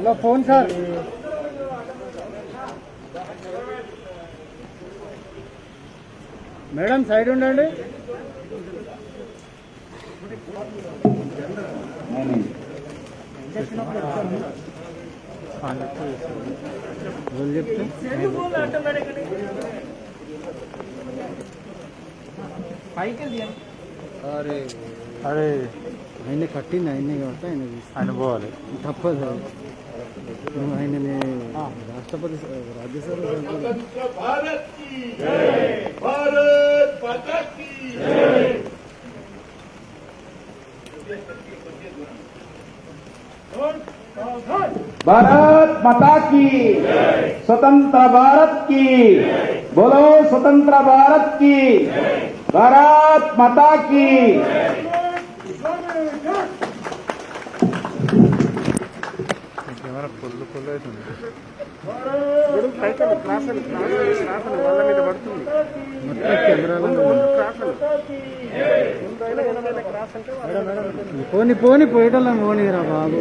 Hello phone sir madam side ఉండండి. అరే అరే ఆయన కట్టింది ఆయనే కాబట్టి ఆయన పోవాలి తప్పదు. ఆయనని రాష్ట్రపతి రాజ్యసభ भारत माता की स्वतंत्र भारत की बोलो स्वतंत्र भारत की भारत माता की పోని పోని పోయేటోళ్ళ పోనీరా బాబు.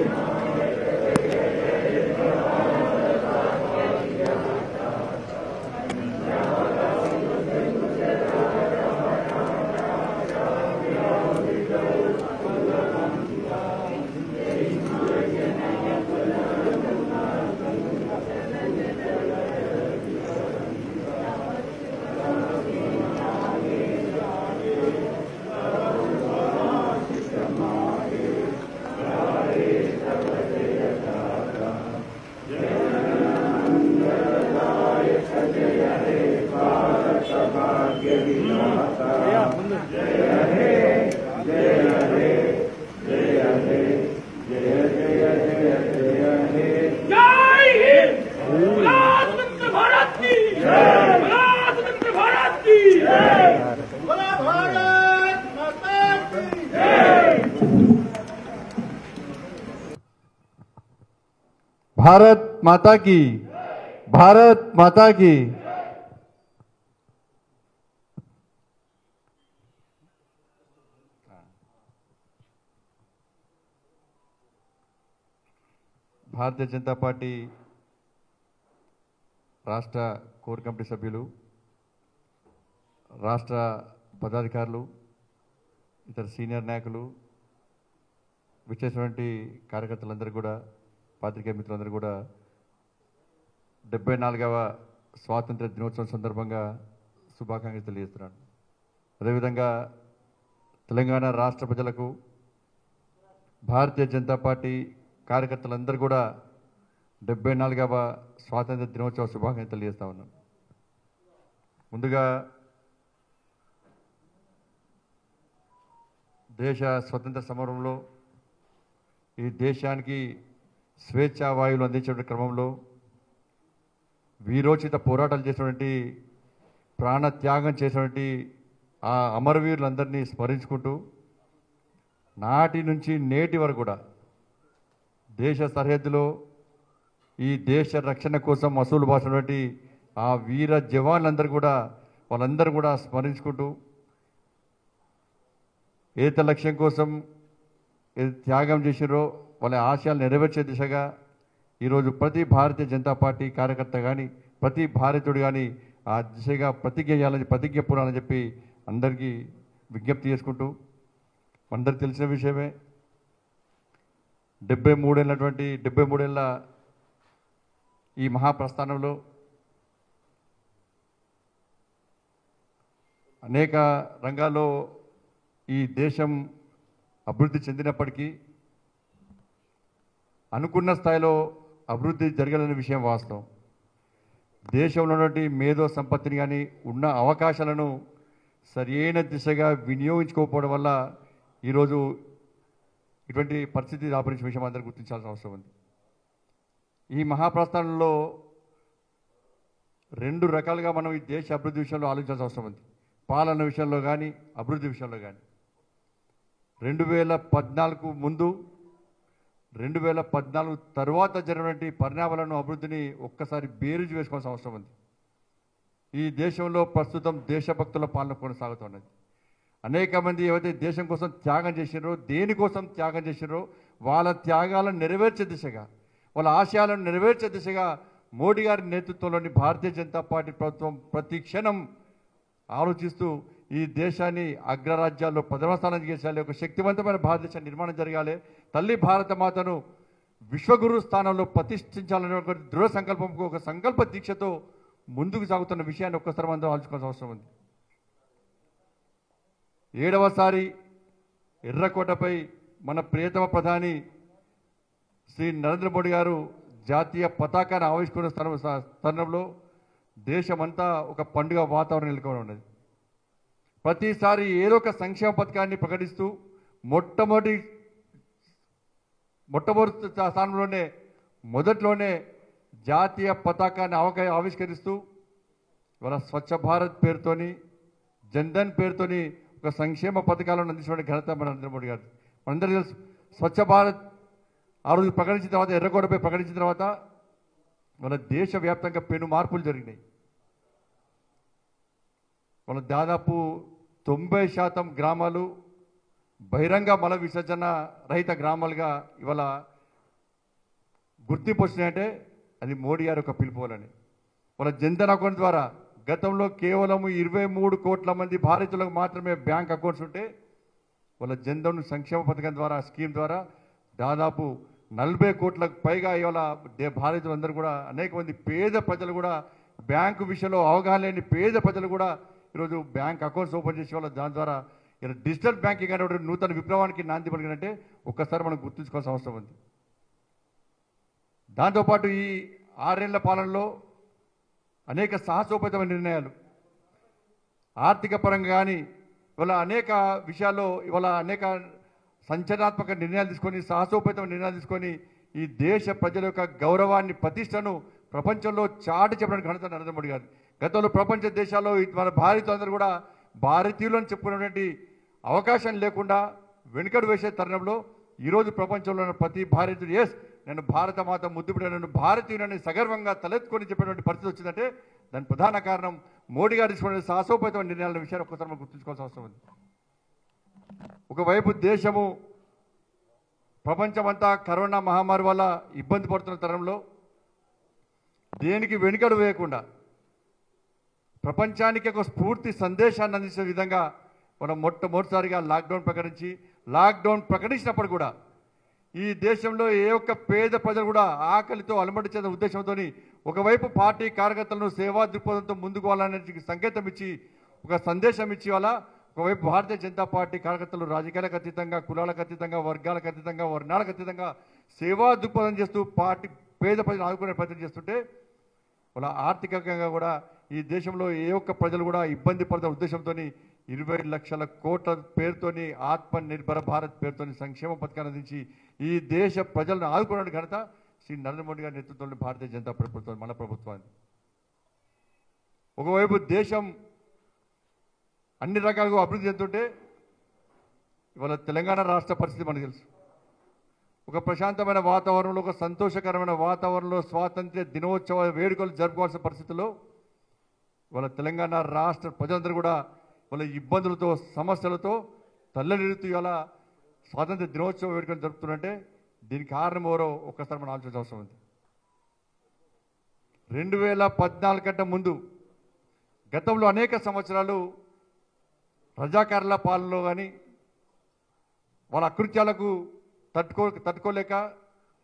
भारत माता की भारत माता की భారతీయ జనతా పార్టీ రాష్ట్ర కోర్ కమిటీ సభ్యులు, రాష్ట్ర పదాధికారులు, ఇతర సీనియర్ నాయకులు, విచ్చేసినటువంటి కార్యకర్తలందరూ కూడా, పాత్రికేయ మిత్రులందరూ కూడా 74వ స్వాతంత్ర దినోత్సవం సందర్భంగా శుభాకాంక్షలు తెలియజేస్తున్నాను. అదేవిధంగా తెలంగాణ రాష్ట్ర ప్రజలకు, భారతీయ జనతా పార్టీ కార్యకర్తలందరూ కూడా 74వ స్వాతంత్ర దినోత్సవ శుభాకాంక్షలు తెలియజేస్తా ఉన్నాను. ముందుగా దేశ స్వతంత్ర సమరంలో ఈ దేశానికి స్వేచ్ఛా వాయువులు అందించే క్రమంలో వీరోచిత పోరాటాలు చేసినటువంటి, ప్రాణ త్యాగం చేసినటువంటి ఆ అమరవీరులందరినీ స్మరించుకుంటూ నాటి నుంచి నేటి వరకు కూడా దేశ సరిహద్దులో ఈ దేశ రక్షణ కోసం అసూలు బాసినటువంటి ఆ వీర జవాన్లందరూ కూడా వాళ్ళందరూ కూడా స్మరించుకుంటూ ఏదైతే లక్ష్యం కోసం ఏది త్యాగం చేసిరో వాళ్ళ ఆశయాలు నెరవేర్చే దిశగా ఈరోజు ప్రతి భారతీయ జనతా పార్టీ కార్యకర్త కానీ, ప్రతి భారతీయుడు కానీ ఆ దిశగా ప్రతిజ్ఞ చేయాలని, ప్రతిజ్ఞ పూరాలని చెప్పి అందరికీ విజ్ఞప్తి చేసుకుంటూ, అందరికి తెలిసిన విషయమే 73 ఏళ్ళ ఈ మహాప్రస్థానంలో అనేక రంగాల్లో ఈ దేశం అభివృద్ధి చెందినప్పటికీ అనుకున్న స్థాయిలో అభివృద్ధి జరగలేని విషయం వాస్తవం. దేశంలో ఉన్నటువంటి మేధో సంపత్తిని కానీ, ఉన్న అవకాశాలను సరైన దిశగా వినియోగించుకోకపోవడం వల్ల ఈరోజు ఇటువంటి పరిస్థితి దాపరించిన విషయం అందరూ గుర్తించాల్సిన అవసరం ఉంది. ఈ మహాప్రస్థానంలో 2 రకాలుగా మనం ఈ దేశ అభివృద్ధి విషయంలో ఆలోచించాల్సిన అవసరం ఉంది. పాలన విషయంలో కానీ, అభివృద్ధి విషయంలో కానీ. 2014 ముందు, 2014 తర్వాత జరిగినటువంటి పరిణామాలను, అభివృద్ధిని ఒక్కసారి బేరీజు వేసుకోవాల్సిన అవసరం ఉంది. ఈ దేశంలో ప్రస్తుతం దేశభక్తుల పాలన కొనసాగుతున్నది. అనేక మంది ఏవైతే దేశం కోసం త్యాగం చేసినారో, దేనికోసం త్యాగం చేసినారో వాళ్ళ త్యాగాలను నెరవేర్చే దిశగా, వాళ్ళ ఆశయాలను నెరవేర్చే దిశగా మోడీ గారి నేతృత్వంలోని భారతీయ జనతా పార్టీ ప్రభుత్వం ప్రతి క్షణం ఆలోచిస్తూ ఈ దేశాన్ని అగ్రరాజ్యాల్లో ప్రథమ స్థానం చేసేయాలి, ఒక శక్తివంతమైన భారతదేశ నిర్మాణం జరగాలి, తల్లి భారత మాతను విశ్వగురు స్థానంలో ప్రతిష్ఠించాలనే ఒక దృఢ సంకల్పంకు ఒక సంకల్ప దీక్షతో ముందుకు సాగుతున్న విషయాన్ని ఒక్కసారి మనం ఆలోచించాల్సిన అవసరం ఉంది. 7వసారి ఎర్రకోటపై మన ప్రియతమ ప్రధాని శ్రీ నరేంద్ర మోడీ గారు జాతీయ పతాకాన్ని ఆవిష్కరిస్తున్న తరుణంలో దేశమంతా ఒక పండుగ వాతావరణం నెలకొని ఉన్నది. ప్రతిసారి ఏదో ఒక సంక్షేమ పథకాన్ని ప్రకటిస్తూ మొట్టమొదటి స్థానంలోనే మొదట్లోనే జాతీయ పతాకాన్ని ఆవిష్కరిస్తూ ఇవాళ స్వచ్ఛ భారత్ పేరుతోని జన్ధన్ పేరుతోని ఒక సంక్షేమ పథకాలను అందించిన ఘనత మన నరేంద్ర మోడీ గారు. మనందరికీ తెలుసు, స్వచ్ఛ భారత్ ఆ రోజు ప్రకటించిన తర్వాత, ఎర్రకోటపై ప్రకటించిన తర్వాత మన దేశవ్యాప్తంగా పెను మార్పులు జరిగినాయి. మన దాదాపు 90% గ్రామాలు బహిరంగ మల విసర్జన రహిత గ్రామాలుగా ఇవాళ గుర్తింపు వచ్చినాయంటే అది మోడీ గారి యొక్క పిలుపులని. వాళ్ళ జన్ధన్ అకౌంట్ ద్వారా గతంలో కేవలం 23 కోట్ల మంది భారతీయులకు మాత్రమే బ్యాంక్ అకౌంట్స్ ఉంటే వాళ్ళ జన్ధన్ సంక్షేమ పథకం ద్వారా, స్కీమ్ ద్వారా దాదాపు 40 కోట్లకు పైగా ఇవాళ భారతీయులందరూ కూడా, అనేక మంది పేద ప్రజలు కూడా, బ్యాంకు విషయంలో అవగాహన లేని పేద ప్రజలు కూడా ఈరోజు బ్యాంక్ అకౌంట్స్ ఓపెన్ చేసే వాళ్ళ దాని ద్వారా ఇలా డిజిటల్ బ్యాంకింగ్ అనే నూతన విప్లవానికి నాంది పలికినంటే ఒక్కసారి మనం గుర్తుంచుకోవాల్సిన అవసరం ఉంది. దాంతోపాటు ఈ 6 ఏళ్ల పాలనలో అనేక సాహసోపేతమైన నిర్ణయాలు, ఆర్థిక పరంగా కానీ ఇవాళ అనేక విషయాల్లో ఇవాళ అనేక సంచలనాత్మక నిర్ణయాలు తీసుకొని, సాహసోపేతమైన నిర్ణయాలు తీసుకొని ఈ దేశ ప్రజల యొక్క గౌరవాన్ని, ప్రతిష్టను ప్రపంచంలో చాటి చెప్పడానికి ఘనత నరేంద్ర మోడీ గారు. గతంలో ప్రపంచ దేశాల్లో మన భారతీయులందరూ కూడా భారతీయులను చెప్పుకునేటువంటి అవకాశం లేకుండా వెనుకడు వేసే తరుణంలో ఈరోజు ప్రపంచంలో ఉన్న ప్రతి భారతీయుడు ఎస్ నేను భారత మాత ముద్దుబిడ్డ, నేను భారతీయులని సగర్వంగా తలెత్తుకొని చెప్పేటువంటి పరిస్థితి వచ్చిందంటే దాని ప్రధాన కారణం మోడీ గారు తీసుకునే సాహసోపేతమైన నిర్ణయాల విషయాన్ని ఒక్కసారి మనం గుర్తుంచుకోవాల్సిన అవసరం ఉంది. ఒకవైపు దేశము ప్రపంచమంతా కరోనా మహమ్మారి వల్ల ఇబ్బంది పడుతున్న తరుణంలో దేనికి వెనుకడు వేయకుండా ప్రపంచానికి ఒక స్ఫూర్తి సందేశాన్ని అందించే విధంగా మనం మొట్టమొదటిసారిగా లాక్డౌన్ ప్రకటించినప్పుడు కూడా ఈ దేశంలో ఏ ఒక్క పేద ప్రజలు కూడా ఆకలితో అలమటి చెందిన ఉద్దేశంతో ఒకవైపు పార్టీ కార్యకర్తలను సేవా దృక్పథంతో ముందుకు వెళ్ళాలనే సంకేతం ఇచ్చి, ఒక సందేశం ఇచ్చి, వాళ్ళ ఒకవైపు భారతీయ జనతా పార్టీ కార్యకర్తలు రాజకీయాలకు అతీతంగా, కులాలకు అతీతంగా, వర్గాలకు అతీతంగా, వర్ణాలకు అతీతంగా సేవా దృక్పథం చేస్తూ పార్టీ పేద ప్రజలు ఆదుకునే ప్రయత్నం చేస్తుంటే వాళ్ళ ఆర్థికంగా కూడా ఈ దేశంలో ఏ ఒక్క ప్రజలు కూడా ఇబ్బంది పడుతున్న ఉద్దేశంతో 20 లక్షల కోట్ల పేరుతోని ఆత్మ నిర్భర భారత్ పేరుతోని సంక్షేమ పథకాన్ని అందించి ఈ దేశ ప్రజలను ఆదుకోవడానికి ఘనత శ్రీ నరేంద్ర మోడీ గారి నేతృత్వంలో భారతీయ జనతా ప్రభుత్వం, మన ప్రభుత్వాన్ని. ఒకవైపు దేశం అన్ని రకాలుగా అభివృద్ధి చెందుతుంటే ఇవాళ తెలంగాణ రాష్ట్ర పరిస్థితి మనకు తెలుసు. ఒక ప్రశాంతమైన వాతావరణంలో, ఒక సంతోషకరమైన వాతావరణంలో స్వాతంత్ర్య దినోత్సవ వేడుకలు జరుపుకోవాల్సిన పరిస్థితుల్లో వాళ్ళ తెలంగాణ రాష్ట్ర ప్రజలందరూ కూడా వాళ్ళ ఇబ్బందులతో, సమస్యలతో తల్లడిల్లుతూ ఇవాళ స్వాతంత్ర్య దినోత్సవ వేడుకలు జరుపుతున్నట్టే దీనికి కారణం ఎవరో ఒక్కసారి మనం ఆలోచించాల్సిన అవసరం ఉంది. 2014 కంటే ముందు గతంలో అనేక సంవత్సరాలు రజాకారుల పాలనలో కానీ వాళ్ళ అకృత్యాలకు తట్టుకోలేక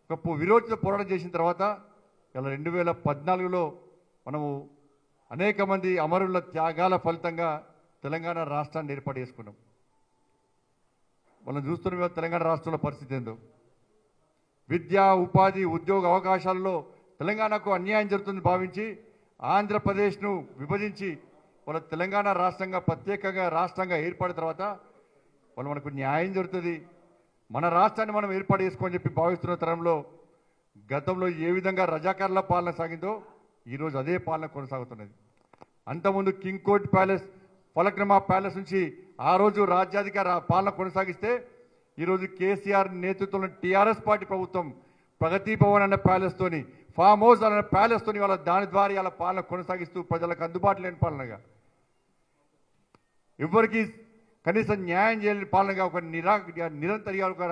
ఒక విరోచిత పోరాటం చేసిన తర్వాత ఇలా 2014లో మనము అనేక మంది అమరుల త్యాగాల ఫలితంగా తెలంగాణ రాష్ట్రాన్ని ఏర్పాటు చేసుకున్నాం. మనం చూస్తున్న తెలంగాణ రాష్ట్రంలో పరిస్థితి ఏందో, విద్య, ఉపాధి, ఉద్యోగ అవకాశాలలో తెలంగాణకు అన్యాయం జరుగుతుందని భావించి ఆంధ్రప్రదేశ్ను విభజించి వాళ్ళ తెలంగాణ రాష్ట్రంగా ప్రత్యేకంగా రాష్ట్రంగా ఏర్పడిన తర్వాత వాళ్ళు మనకు న్యాయం జరుగుతుంది, మన రాష్ట్రాన్ని మనం ఏర్పాటు చేసుకోని చెప్పి భావిస్తున్న తరంలో గతంలో ఏ విధంగా రజాకారుల పాలన సాగిందో ఈరోజు అదే పాలన కొనసాగుతున్నది. అంతకుముందు king court palace, Falaknuma palace నుంచి ఆ రోజు రాజ్యాధికార పాలన కొనసాగిస్తే ఈరోజు కేసీఆర్ నేతృత్వంలో టీఆర్ఎస్ పార్టీ ప్రభుత్వం ప్రగతి భవన్ అనే ప్యాలెస్తోని, ఫామ్ హౌస్ అనే ప్యాలెస్తోని వాళ్ళ దాని ద్వారా వాళ్ళ పాలన కొనసాగిస్తూ ప్రజలకు అందుబాటు లేని పాలనగా, ఎవరికి కనీసం న్యాయం చేయలేని పాలనగా ఒక నిరంతరంగా ఒక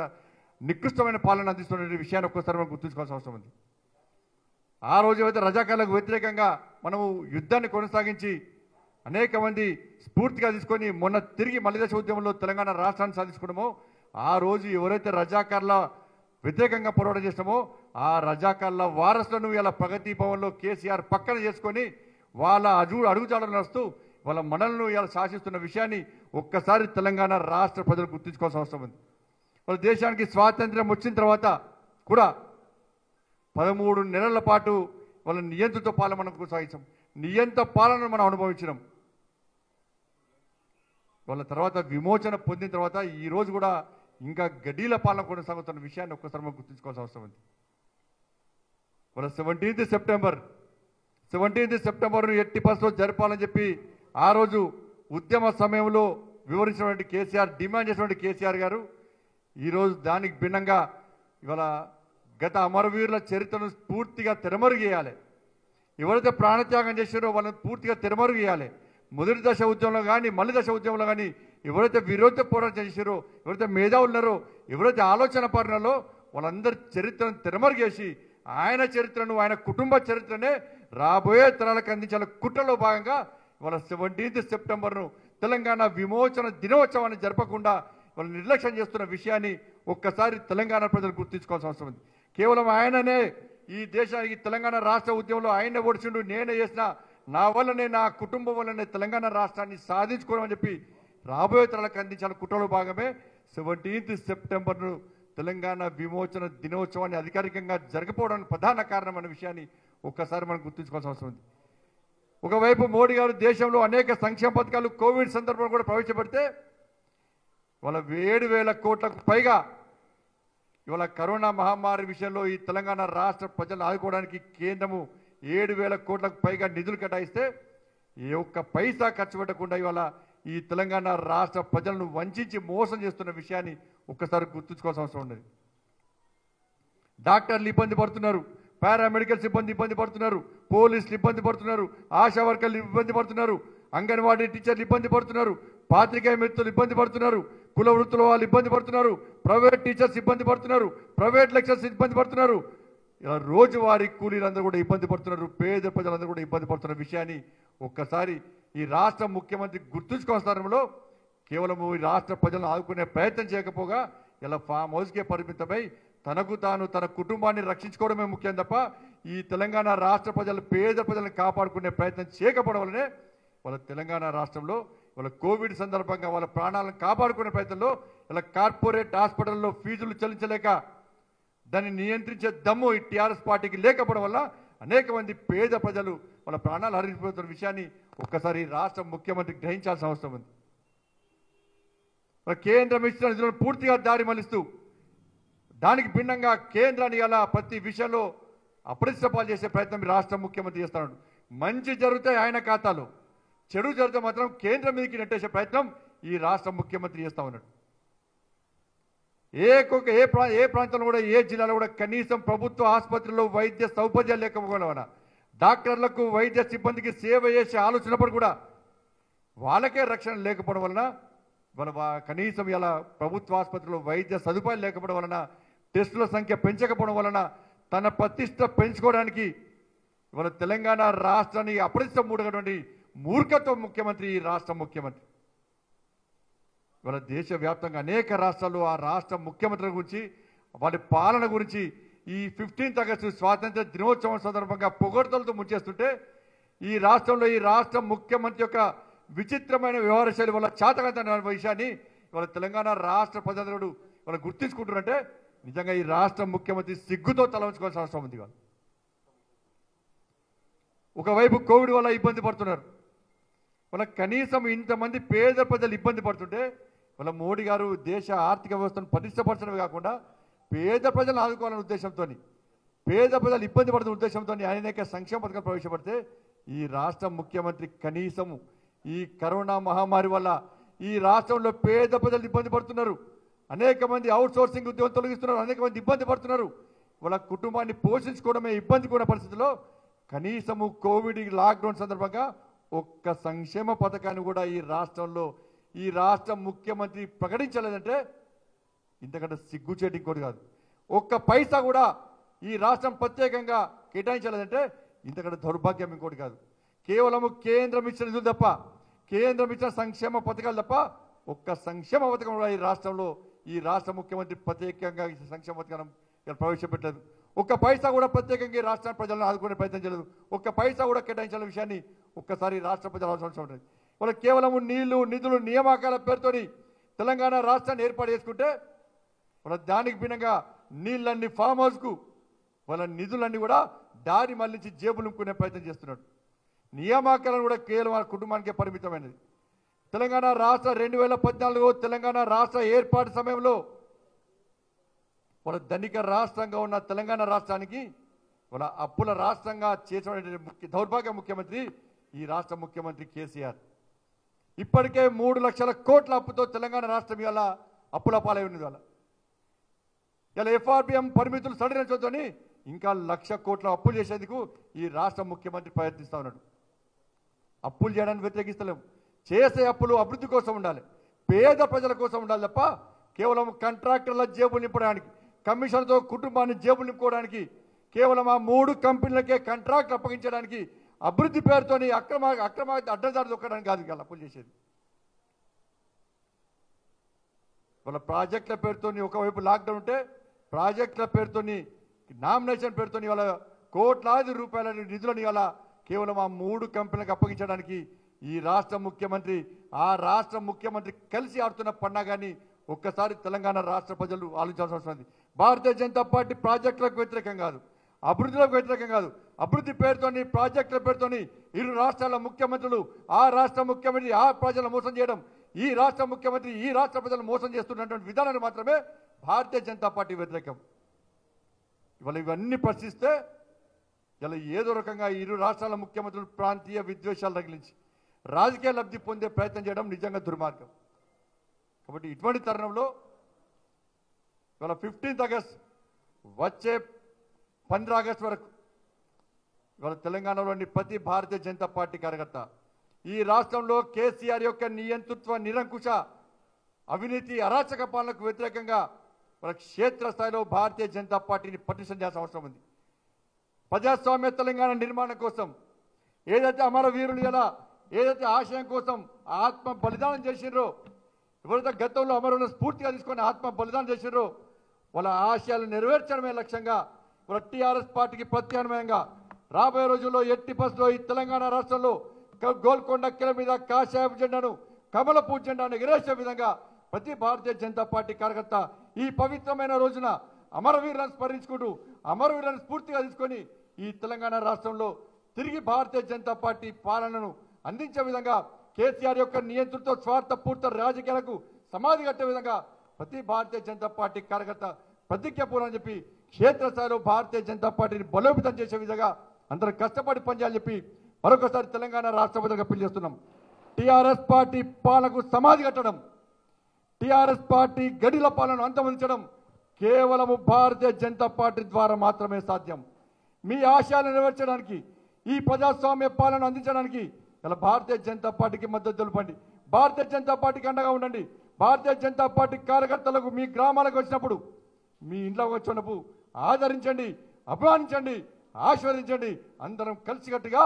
నికృష్టమైన పాలన అందిస్తున్న విషయాన్ని ఒక్కసారి మనం గుర్తుంచుకోవాల్సిన అవసరం ఉంది. ఆ రోజు ఏవైతే రజాకార్లకు వ్యతిరేకంగా మనము యుద్ధాన్ని కొనసాగించి అనేక మంది స్ఫూర్తిగా తీసుకొని మొన్న తిరిగి మళ్ళీ దశ ఉద్యమంలో తెలంగాణ రాష్ట్రాన్ని సాధించుకున్నామో ఆ రోజు ఎవరైతే రజాకార్ల వ్యతిరేకంగా పోరాటం చేస్తామో ఆ రజాకార్ల వారసులను ఇలా ప్రగతి భవన్లో కేసీఆర్ పక్కన చేసుకొని వాళ్ళ అడుగుజాడలు నడుస్తూ వాళ్ళ మనలను ఇలా శాసిస్తున్న విషయాన్ని ఒక్కసారి తెలంగాణ రాష్ట్ర ప్రజలు గుర్తుంచుకోవాల్సిన అవసరం ఉంది. వాళ్ళ దేశానికి స్వాతంత్ర్యం వచ్చిన తర్వాత కూడా 13 నెలల పాటు వాళ్ళ నియంత్రిత పాలన మనం కొనసాగించాం. నియంత్ర పాలనను మనం అనుభవించినాం. వాళ్ళ తర్వాత విమోచన పొందిన తర్వాత ఈ రోజు కూడా ఇంకా గడ్డీల పాలన కొనసాగుతున్న విషయాన్ని ఒక్కసారి మనం గుర్తుంచుకోవాల్సిన అవసరం ఉంది. వాళ్ళ 17th సెప్టెంబర్ను ఎట్టి పరిస్థితుల్లో జరపాలని చెప్పి ఆ రోజు ఉద్యమ సమయంలో వివరించినటువంటి కేసీఆర్, డిమాండ్ చేసినటువంటి కేసీఆర్ గారు ఈరోజు దానికి భిన్నంగా ఇవాళ గత అమరవీరుల చరిత్రను పూర్తిగా తెరమరుగు చేయాలి. ఎవరైతే ప్రాణత్యాగం చేశారో వాళ్ళని పూర్తిగా తెరమరుగు చేయాలి. మొదటి దశ ఉద్యమంలో కానీ మళ్ళీ దశ ఉద్యమంలో కానీ ఎవరైతే విరోధ పోరాటం చేశారో, ఎవరైతే మేధావులు ఉన్నారో, ఎవరైతే ఆలోచన పరున్నారో వాళ్ళందరి చరిత్రను తెరమరుగు చేసి ఆయన చరిత్రను, ఆయన కుటుంబ చరిత్రనే రాబోయే తరాలకు అందించాల కుట్రలో భాగంగా ఇవాళ 17th సెప్టెంబర్ను తెలంగాణ విమోచన దినోత్సవాన్ని జరపకుండా వాళ్ళు నిర్లక్ష్యం చేస్తున్న విషయాన్ని ఒక్కసారి తెలంగాణ ప్రజలు గుర్తుంచుకోవాల్సిన అవసరం ఉంది. కేవలం ఆయననే ఈ దేశానికి తెలంగాణ రాష్ట్ర ఉద్యమంలో ఆయనే ఓడిచిండు, నేనే చేసిన, నా వల్లనే, నా కుటుంబం వల్లనే తెలంగాణ రాష్ట్రాన్ని సాధించుకోవడం చెప్పి రాబోయే తరాలకు అందించాల కుట్రలో భాగమే 17th సెప్టెంబర్ను తెలంగాణ విమోచన దినోత్సవాన్ని అధికారికంగా జరగకపోవడానికి ప్రధాన కారణం అనే విషయాన్ని ఒక్కసారి మనం గుర్తుంచుకోవాల్సిన అవసరం ఉంది. ఒకవైపు మోడీ గారు దేశంలో అనేక సంక్షేమ పథకాలు కోవిడ్ సందర్భంలో కూడా ప్రవేశపెడితే ఇవాళ 7,000 కోట్లకు పైగా ఇవాళ కరోనా మహమ్మారి విషయంలో ఈ తెలంగాణ రాష్ట్ర ప్రజలను ఆదుకోవడానికి కేంద్రము 7,000 కోట్లకు పైగా నిధులు కేటాయిస్తే ఏ ఒక్క పైసా ఖర్చు పెట్టకుండా ఇవాళ ఈ తెలంగాణ రాష్ట్ర ప్రజలను వంచి మోసం చేస్తున్న విషయాన్ని ఒక్కసారి గుర్తుంచుకోవాల్సిన అవసరం ఉన్నది. డాక్టర్లు ఇబ్బంది పడుతున్నారు, పారామెడికల్ సిబ్బంది ఇబ్బంది పడుతున్నారు, పోలీసులు ఇబ్బంది పడుతున్నారు, ఆశా వర్కర్లు ఇబ్బంది పడుతున్నారు, అంగన్వాడీ టీచర్లు ఇబ్బంది పడుతున్నారు, పాత్రికేయ మిత్రులు ఇబ్బంది పడుతున్నారు, కుల వృత్తుల వాళ్ళు ఇబ్బంది పడుతున్నారు, ప్రైవేట్ టీచర్స్ ఇబ్బంది పడుతున్నారు, ప్రైవేట్ లెక్చర్స్ ఇబ్బంది పడుతున్నారు, ఇలా రోజువారీ కూలీలందరూ కూడా ఇబ్బంది పడుతున్నారు, పేద ప్రజలందరూ కూడా ఇబ్బంది పడుతున్న విషయాన్ని ఒక్కసారి ఈ రాష్ట్ర ముఖ్యమంత్రి గుర్తుంచుకోవాల్సిన సమయంలో కేవలం ఈ రాష్ట్ర ప్రజలను ఆదుకునే ప్రయత్నం చేయకపోగా ఇలా ఫామ్ హౌస్కే పరిమితమై తనకు తాను తన కుటుంబాన్ని రక్షించుకోవడమే ముఖ్యం తప్ప ఈ తెలంగాణ రాష్ట్ర ప్రజలు, పేద ప్రజలను కాపాడుకునే ప్రయత్నం చేయకపోవడం వల్లనే వాళ్ళ తెలంగాణ రాష్ట్రంలో వాళ్ళ కోవిడ్ సందర్భంగా వాళ్ళ ప్రాణాలను కాపాడుకునే ప్రయత్నంలో ఇలా కార్పొరేట్ హాస్పిటల్లో ఫీజులు చెల్లించలేక దాన్ని నియంత్రించే దమ్ము ఈ టీఆర్ఎస్ పార్టీకి లేకపోవడం వల్ల అనేక మంది పేద ప్రజలు వాళ్ళ ప్రాణాలు హరించిపోతున్న విషయాన్ని ఒక్కసారి రాష్ట్ర ముఖ్యమంత్రి గ్రహించాల్సిన అవసరం ఉంది. కేంద్రం ఇచ్చిన నిధులను పూర్తిగా దారి మళ్లిస్తూ దానికి భిన్నంగా కేంద్రాన్ని ఇలా ప్రతి విషయంలో అప్రతిష్టపాలు చేసే ప్రయత్నం రాష్ట్ర ముఖ్యమంత్రి చేస్తున్నాడు. మంచి జరిగితే ఆయన ఖాతాలో, చెడు జరిగితే మాత్రం కేంద్రం మీదకి నెట్టేసే ప్రయత్నం ఈ రాష్ట్ర ముఖ్యమంత్రి చేస్తా ఉన్నాడు. ఏ ప్రాంతంలో కూడా, ఏ జిల్లాలో కూడా కనీసం ప్రభుత్వ ఆసుపత్రుల్లో వైద్య సౌకర్యాలు లేకపోవడం వలన, డాక్టర్లకు వైద్య సిబ్బందికి సేవ చేసే ఆలోచనప్పుడు కూడా వాళ్ళకే రక్షణ లేకపోవడం వలన, కనీసం ఇలా ప్రభుత్వ ఆసుపత్రిలో వైద్య సదుపాయాలు లేకపోవడం వలన, టెస్టుల సంఖ్య పెంచకపోవడం వలన తన ప్రతిష్ట పెంచుకోవడానికి ఇవాళ తెలంగాణ రాష్ట్రాన్ని అప్రతిష్ట మూడటువంటి మూర్ఖత్వ ముఖ్యమంత్రి ఈ రాష్ట్ర ముఖ్యమంత్రి. ఇవాళ దేశవ్యాప్తంగా అనేక రాష్ట్రాల్లో ఆ రాష్ట్ర ముఖ్యమంత్రుల గురించి, వారి పాలన గురించి ఈ 15th ఆగస్టు స్వాతంత్ర దినోత్సవం సందర్భంగా పొగడ్తలతో ముంచేస్తుంటే ఈ రాష్ట్రంలో ఈ రాష్ట్ర ముఖ్యమంత్రి యొక్క విచిత్రమైన వ్యవహార శైలి వల్ల చాతకంత విషయాన్ని ఇవాళ తెలంగాణ రాష్ట్ర ప్రజలు వాళ్ళు గుర్తించుకుంటున్నారంటే నిజంగా ఈ రాష్ట్ర ముఖ్యమంత్రి సిగ్గుతో తలవంచుకోవాల్సిన అవసరం ఉంది. ఒకవైపు కోవిడ్ వల్ల ఇబ్బంది పడుతున్నారు, వాళ్ళ కనీసం ఇంతమంది పేద ప్రజలు ఇబ్బంది పడుతుంటే వాళ్ళ మోడీ గారు దేశ ఆర్థిక వ్యవస్థను పటిష్టపరచడమే కాకుండా పేద ప్రజలను ఆదుకోవాలనే ఉద్దేశంతో, పేద ప్రజలు ఇబ్బంది పడుతున్న ఉద్దేశంతో అనేక సంక్షేమ పథకాలు ప్రవేశపెడితే ఈ రాష్ట్ర ముఖ్యమంత్రి కనీసము ఈ కరోనా మహమ్మారి వల్ల ఈ రాష్ట్రంలో పేద ప్రజలు ఇబ్బంది పడుతున్నారు, అనేక మంది అవుట్ సోర్సింగ్ ఉద్యోగం తొలగిస్తున్నారు, అనేక మంది ఇబ్బంది పడుతున్నారు, వాళ్ళ కుటుంబాన్ని పోషించుకోవడమే ఇబ్బంది కూడా పరిస్థితిలో కనీసము కోవిడ్ లాక్డౌన్ సందర్భంగా ఒక్క సంక్షేమ పథకాన్ని కూడా ఈ రాష్ట్రంలో ఈ రాష్ట్ర ముఖ్యమంత్రి ప్రకటించలేదంటే ఇంతకంటే సిగ్గుచేటి ఇంకోటి కాదు. ఒక్క పైసా కూడా ఈ రాష్ట్రం ప్రత్యేకంగా కేటాయించలేదంటే ఇంతకంటే దౌర్భాగ్యం ఇంకోటి కాదు. కేవలము కేంద్రం ఇచ్చిన నిధులు తప్ప, కేంద్రం ఇచ్చిన సంక్షేమ పథకాలు తప్ప ఒక్క సంక్షేమ పథకం కూడా ఈ రాష్ట్రంలో ఈ రాష్ట్ర ముఖ్యమంత్రి ప్రత్యేకంగా ఈ సంక్షేమ పథకం ప్రవేశపెట్టలేదు. ఒక్క పైసా కూడా ప్రత్యేకంగా ఈ రాష్ట్ర ప్రజలను ఆదుకునే ప్రయత్నం చేయలేదు. ఒక్క పైసా కూడా కేటాయించిన విషయాన్ని ఒక్కసారి రాష్ట్ర ప్రజలు అవసరం ఉంటుంది. వాళ్ళు కేవలం నీళ్లు, నిధులు, నియామకాల పేరుతోని తెలంగాణ రాష్ట్రాన్ని ఏర్పాటు చేసుకుంటే వాళ్ళ దానికి భిన్నంగా నీళ్ళన్ని ఫామ్ హౌస్కు, వాళ్ళ నిధులన్నీ కూడా దారి మళ్లించి జేబులు నింపుకునే ప్రయత్నం చేస్తున్నాడు. నియామకాలను కూడా కేవలం వాళ్ళ కుటుంబానికే పరిమితమైనది. తెలంగాణ రాష్ట్ర 2014 తెలంగాణ రాష్ట్ర ఏర్పాటు సమయంలో వాళ్ళ ధనిక రాష్ట్రంగా ఉన్న తెలంగాణ రాష్ట్రానికి వాళ్ళ అప్పుల రాష్ట్రంగా చేసినటువంటి దౌర్భాగ్య ముఖ్యమంత్రి ఈ రాష్ట్ర ముఖ్యమంత్రి కేసీఆర్. ఇప్పటికే 3 లక్షల కోట్ల అప్పుతో తెలంగాణ రాష్ట్రం ఇవాళ అప్పుల పాలై ఉన్నది. వాళ్ళ ఇలా ఎఫ్ఆర్బిఎం పరిమితులు సడలించొద్దని ఇంకా 1,00,000 కోట్ల అప్పులు చేసేందుకు ఈ రాష్ట్ర ముఖ్యమంత్రి ప్రయత్నిస్తూ ఉన్నాడు. అప్పులు చేయడానికి వ్యతిరేకిస్తలేము. చేసే అప్పులు అభివృద్ధి కోసం ఉండాలి, పేద ప్రజల కోసం ఉండాలి తప్ప కేవలం కాంట్రాక్టర్ల జేబులు నింపడానికి, కమిషన్తో కుటుంబాన్ని జేబులు నింపుకోవడానికి, కేవలం ఆ 3 కంపెనీలకే కాంట్రాక్ట్ అప్పగించడానికి, అభివృద్ధి పేరుతోని అక్రమ అడ్డదారి దొక్కడానికి కాదు ఇవాళ అప్పులు చేసేది. వాళ్ళ ప్రాజెక్టుల పేరుతోని ఒకవైపు లాక్డౌన్ ఉంటే, ప్రాజెక్టుల పేరుతోని నామినేషన్ పేరుతోని వాళ్ళ కోట్లాది రూపాయల నిధులను ఇవాళ కేవలం ఆ 3 కంపెనీలకు అప్పగించడానికి ఈ రాష్ట్ర ముఖ్యమంత్రి, ఆ రాష్ట్ర ముఖ్యమంత్రి కలిసి ఆడుతున్న పన్నాగాన్ని ఒక్కసారి తెలంగాణ రాష్ట్ర ప్రజలు ఆలోచించాల్సిన అవసరం ఉంది. భారతీయ జనతా పార్టీ ప్రాజెక్టులకు వ్యతిరేకం కాదు, అభివృద్ధిలకు వ్యతిరేకం కాదు. అభివృద్ధి పేరుతోని, ప్రాజెక్టుల పేరుతోని ఇరు రాష్ట్రాల ముఖ్యమంత్రులు, ఆ రాష్ట్ర ముఖ్యమంత్రి ఆ ప్రజలను మోసం చేయడం, ఈ రాష్ట్ర ముఖ్యమంత్రి ఈ రాష్ట్ర ప్రజలను మోసం చేస్తున్నటువంటి విధానాన్ని మాత్రమే భారతీయ జనతా పార్టీ వ్యతిరేకం. ఇవాళ ఇవన్నీ పరిశీలిస్తే ఇలా ఏదో రకంగా ఇరు రాష్ట్రాల ముఖ్యమంత్రులు ప్రాంతీయ విద్వేషాలు రగిలించి రాజకీయ లబ్ధి పొందే ప్రయత్నం చేయడం నిజంగా దుర్మార్గం. కాబట్టి ఇటువంటి తరుణంలో ఇవాళ 15 ఆగస్ట్ వచ్చే 15 ఆగస్ట్ వరకు ఇవాళ తెలంగాణలోని ప్రతి భారతీయ జనతా పార్టీ కార్యకర్త ఈ రాష్ట్రంలో కేసీఆర్ యొక్క నియంతృత్వ, నిరంకుశ, అవినీతి, అరాచక పాలనకు వ్యతిరేకంగా వాళ్ళ క్షేత్రస్థాయిలో భారతీయ జనతా పార్టీని పటిష్టం చేయాల్సిన అవసరం ఉంది. ప్రజాస్వామ్య తెలంగాణ నిర్మాణం కోసం ఏదైతే అమరవీరులు ఎలా ఏదైతే ఆశయం కోసం ఆత్మ బలిదానం చేసినారో, ఎవరైతే గతంలో అమరులను స్ఫూర్తిగా తీసుకొని ఆత్మ బలిదానం చేసినారో వాళ్ళ ఆశయాలు నెరవేర్చడమే లక్ష్యంగా వాళ్ళ టీఆర్ఎస్ పార్టీకి ప్రత్యామ్నాయంగా రాబోయే రోజుల్లో ఎట్టి పరిస్థితుల్లో ఈ తెలంగాణ రాష్ట్రంలో గోల్కొండ కిల మీద కాషాయ జెండాను, కమలపూ జెండాను ఎగరేసే విధంగా ప్రతి భారతీయ జనతా పార్టీ కార్యకర్త ఈ పవిత్రమైన రోజున అమరవీరులను స్మరించుకుంటూ, అమరవీరులను స్ఫూర్తిగా తీసుకొని ఈ తెలంగాణ రాష్ట్రంలో తిరిగి భారతీయ జనతా పార్టీ పాలనను అందించే విధంగా, కేసీఆర్ యొక్క నియంత్రణతో స్వార్థపూర్త రాజకీయాలకు సమాధి కట్టే విధంగా ప్రతి భారతీయ జనతా పార్టీ కార్యకర్త ప్రతిజ్ఞ పూర్వని చెప్పి క్షేత్రస్థాయిలో భారతీయ జనతా పార్టీని బలోపేతం చేసే విధంగా అందరూ కష్టపడి పనిచేయాలని చెప్పి మరొకసారి తెలంగాణ రాష్ట్ర ప్రజలకు అప్పీల్ చేస్తున్నాం. టీఆర్ఎస్ పార్టీ పాలనకు సమాధి కట్టడం, టీఆర్ఎస్ పార్టీ గడిల పాలనను అంతమొందించడం కేవలం భారతీయ జనతా పార్టీ ద్వారా మాత్రమే సాధ్యం. మీ ఆశయాలను నెరవేర్చడానికి, ఈ ప్రజాస్వామ్య పాలన అందించడానికి ఇలా భారతీయ జనతా పార్టీకి మద్దతు తెలపండి. భారతీయ జనతా పార్టీకి అండగా ఉండండి. భారతీయ జనతా పార్టీ కార్యకర్తలకు మీ గ్రామాలకు వచ్చినప్పుడు, మీ ఇంట్లోకి వచ్చినప్పుడు ఆదరించండి, అభిమానించండి, ఆశీర్వదించండి. అందరం కలిసికట్టుగా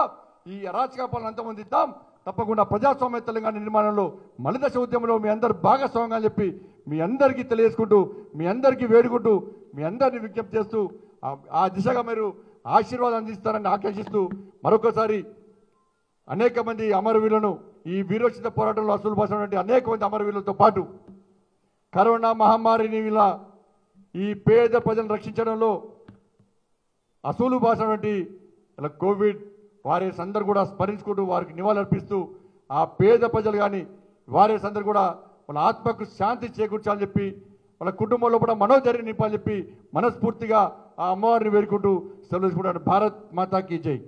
ఈ అరాచక పాలన అంతమొందిద్దాం. తప్పకుండా ప్రజాస్వామ్య తెలంగాణ నిర్మాణంలో మలిదశ ఉద్యమంలో మీ అందరు భాగస్వామ్యంగా చెప్పి మీ అందరికీ తెలియజేసుకుంటూ, మీ అందరికీ వేడుకుంటూ, మీ అందరినీ విజ్ఞప్తి చేస్తూ ఆ దిశగా మీరు ఆశీర్వాదం అందిస్తారని ఆకాంక్షిస్తూ మరొకసారి అనేక మంది అమరవీరులను ఈ వీరోచిత పోరాటంలో అసలు బాసినటువంటి అనేక మంది అమరవీరులతో పాటు కరోనా మహమ్మారిని ఇలా ఈ పేద ప్రజలను రక్షించడంలో అసలు బాసినటువంటి ఇలా కోవిడ్ వారియర్స్ అందరూ కూడా స్మరించుకుంటూ వారికి నివాళులర్పిస్తూ ఆ పేద ప్రజలు కానీ వారియర్స్ అందరూ కూడా వాళ్ళ ఆత్మకు శాంతి చేకూర్చాలని చెప్పి వాళ్ళ కుటుంబంలో కూడా మనోధైర్యం నింపాలని చెప్పి మనస్ఫూర్తిగా ఆ అమ్మవారిని వేడుకుంటూ సెలవు తీసుకుంటాను. భారత్ మాతాకి జై.